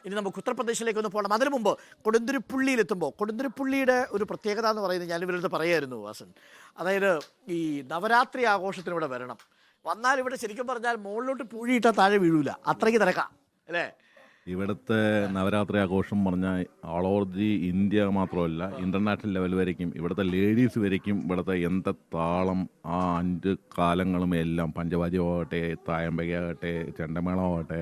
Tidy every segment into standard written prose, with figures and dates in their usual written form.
ഇനി നമുക്ക് ഉത്തർപ്രദേശിലേക്ക് ഒന്ന് പോകണം. അതിനു മുമ്പ് കൊടുന്തുരുപ്പുള്ളിയിലെത്തുമ്പോൾ കൊടുന്തുരുപ്പുള്ളിയുടെ ഒരു പ്രത്യേകത എന്ന് പറയുന്നത് ഞാൻ ഇവരുടെ പറയായിരുന്നു വാസൻ. അതായത് ഈ നവരാത്രി ആഘോഷത്തിനിവിടെ വരണം. വന്നാൽ ഇവിടെ ശരിക്കും പറഞ്ഞാൽ മുകളിലോട്ട് പൂഴിയിട്ടാൽ താഴെ വീഴൂല, അത്രയ്ക്ക് തിരക്കാം അല്ലേ? ഇവിടുത്തെ നവരാത്രി ആഘോഷം പറഞ്ഞാൽ ഓൾ ഓവർ ദി ഇന്ത്യ മാത്രമല്ല, ഇന്റർനാഷണൽ ലെവൽ വരയ്ക്കും ഇവിടുത്തെ ലേഡീസ് വരയ്ക്കും ഇവിടുത്തെ എന്ത താളം ആ 5 കാലങ്ങളും എല്ലാം, പഞ്ചവാദ്യമാകട്ടെ, തായമ്പകയാകട്ടെ, ചെണ്ടമേളമാകട്ടെ,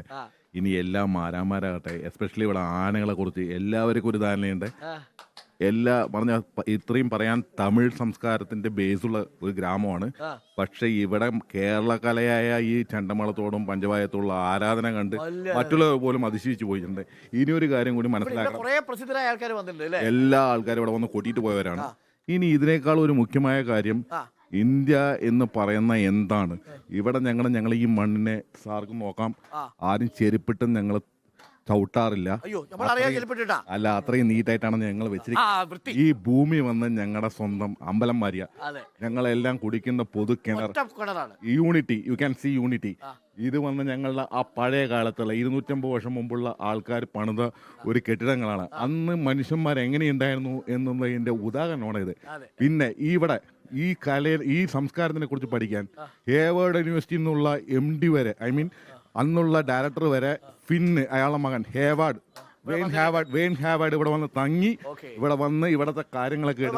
ഇനി എല്ലാം മാരാമാരാകട്ടെ, എസ്പെഷ്യലി ഇവിടെ ആനകളെ കുറിച്ച് എല്ലാവർക്കും ഒരു ധാരണയുണ്ട്. പറഞ്ഞ ഇത്രയും പറയാൻ തമിഴ് സംസ്കാരത്തിന്റെ ബേസുള്ള ഒരു ഗ്രാമമാണ്. പക്ഷെ ഇവിടെ കേരള കലയായ ഈ ചെണ്ടമേളത്തോടും പഞ്ചവായത്തോടുള്ള ആരാധന കണ്ട് മറ്റുള്ളവർ പോലും അതിശയിച്ചു പോയിട്ടുണ്ട്. ഇനി ഒരു കാര്യം കൂടി മനസ്സിലാക്കണം, എല്ലാ ആൾക്കാരും ഇവിടെ വന്ന് കൊട്ടിയിട്ട് പോയവരാണ്. ഇനി ഇതിനേക്കാൾ ഒരു മുഖ്യമായ കാര്യം, ഇന്ത്യ എന്ന് പറയുന്ന എന്താണ്? ഇവിടെ ഞങ്ങൾ ഈ മണ്ണിനെ സാർക്ക് നോക്കാം, ആരും ചെരുപ്പിട്ടും ഞങ്ങൾ ചവിട്ടാറില്ല. അല്ല, അത്രയും നീറ്റായിട്ടാണ് ഞങ്ങൾ വെച്ചിരിക്കുന്നത്. ഈ ഭൂമി വന്ന് ഞങ്ങളുടെ സ്വന്തം അമ്പലം മാരിയ. ഞങ്ങളെല്ലാം കുടിക്കുന്ന പൊതു കിണർ, unity, you can see unity. ഇത് വന്ന് ഞങ്ങളുടെ ആ പഴയ കാലത്തുള്ള 250 വർഷം മുമ്പുള്ള ആൾക്കാർ പണിത ഒരു കെട്ടിടങ്ങളാണ്. അന്ന് മനുഷ്യന്മാർ എങ്ങനെയുണ്ടായിരുന്നു എന്നുള്ളതിന്റെ ഉദാഹരണമാണ് ഇത്. പിന്നെ ഇവിടെ ഈ സംസ്കാരത്തിനെ കുറിച്ച് പഠിക്കാൻ ഹേവാർഡ് യൂണിവേഴ്സിറ്റി എന്നുള്ള MD വരെ, അന്നുള്ള ഡയറക്ടർ വരെ, അയാളുടെ മകൻ വെയിൻ ഹാവാർഡ് ഇവിടെ വന്ന് തങ്ങി, ഇവിടെ വന്ന് ഇവിടത്തെ കാര്യങ്ങളൊക്കെ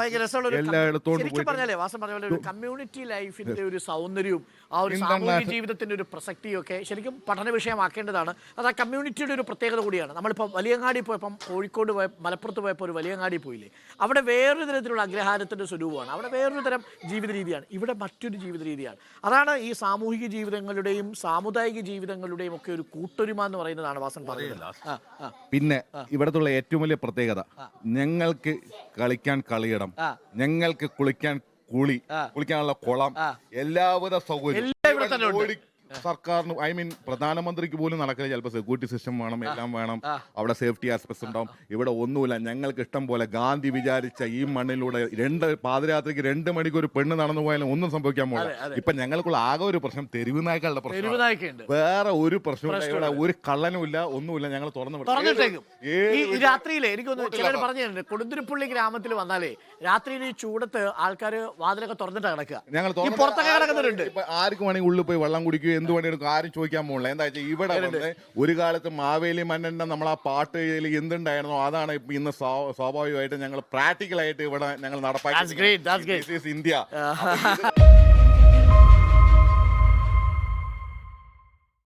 എല്ലായിടത്തോടും കമ്മ്യൂണിറ്റി ലൈഫിന്റെ ഒരു സൗന്ദര്യവും ആ ഒരു സാമൂഹിക ജീവിതത്തിന്റെ ഒരു പ്രസക്തിയും ഒക്കെ ശരിക്കും പഠന വിഷയമാക്കേണ്ടതാണ്. അത് ആ കമ്മ്യൂണിറ്റിയുടെ ഒരു പ്രത്യേകത കൂടിയാണ്. നമ്മളിപ്പോൾ വലിയങ്ങാടി പോയപ്പം, കോഴിക്കോട് മലപ്പുറത്ത് പോയപ്പോൾ ഒരു വലിയങ്ങാടി പോയില്ലേ, അവിടെ വേറൊരു തരത്തിലുള്ള അഗ്രഹാരത്തിന്റെ സ്വരൂപമാണ്, അവിടെ വേറൊരു തരം ജീവിത രീതിയാണ്, ഇവിടെ മറ്റൊരു ജീവിത രീതിയാണ്. അതാണ് ഈ സാമൂഹിക ജീവിതങ്ങളുടെയും സാമുദായിക ജീവിതങ്ങളുടെയും ഒക്കെ ഒരു കൂട്ടൊരുമ എന്ന് പറയുന്നതാണ് വാസൻ പറയുന്നത്. പിന്നെ ഇവിടത്തുള്ള ഏറ്റവും വലിയ പ്രത്യേകത, ഞങ്ങൾക്ക് കളിക്കാൻ കളിയിടം, ഞങ്ങൾക്ക് കുളിക്കാനുള്ള കുളം, എല്ലാവിധ സൗകര്യം സർക്കാരിന് പ്രധാനമന്ത്രിക്ക് പോലും നടക്കില്ല. ചിലപ്പോൾ സെക്യൂരിറ്റി സിസ്റ്റം വേണം, എല്ലാം വേണം, അവിടെ സേഫ്റ്റി ആസ്പെക്ട്സ് ഉണ്ടാവും. ഇവിടെ ഒന്നുമില്ല. ഞങ്ങൾക്ക് ഇഷ്ടം പോലെ ഗാന്ധി വിചാരിച്ച ഈ മണ്ണിലൂടെ പാതിരാത്രിക്ക് 2 മണിക്ക് ഒരു പെണ്ണ് നടന്നു പോയാലും ഒന്നും സംഭവിക്കാൻ പോകില്ല. ഇപ്പൊ ഞങ്ങൾക്കുള്ള ആകെ ഒരു പ്രശ്നം തെരുവ് നായ്ക്കളുടെ പ്രശ്നം, വേറെ ഒരു പ്രശ്നമില്ല. ഇവിടെ ഒരു കള്ളനുമില്ല, ഒന്നുമില്ല. ഞങ്ങൾ തുറന്നു രാത്രിയിലെ എനിക്കൊന്ന് ചിലർ പറഞ്ഞിട്ടുണ്ട്, കൊടുന്തുരുപ്പുള്ളി ഗ്രാമത്തിൽ വന്നാലേ രാത്രിയിൽ ഈ ചൂടത്ത് ആൾക്കാർ വാതിലൊക്കെ തുറന്നിട്ട് കിടക്കുക. ഞങ്ങൾ ആർക്കും വേണമെങ്കിൽ ഉള്ളിൽ പോയി വെള്ളം കുടിക്കുക, എന്ത് വേണമെങ്കിലും ആരും ചോദിക്കാൻ പോകില്ല. എന്താ വെച്ചാൽ ഇവിടെ വന്ന് ഒരു കാലത്ത് മാവേലി മന്നന്റെ നമ്മൾ ആ പാട്ട് എന്തുണ്ടായിരുന്നോ അതാണ് ഇന്ന് സ്വാഭാവികമായിട്ട് ഞങ്ങൾ പ്രാക്ടിക്കലായിട്ട് ഇവിടെ ഞങ്ങൾ നടപ്പാക്കി. ഇന്ത്യ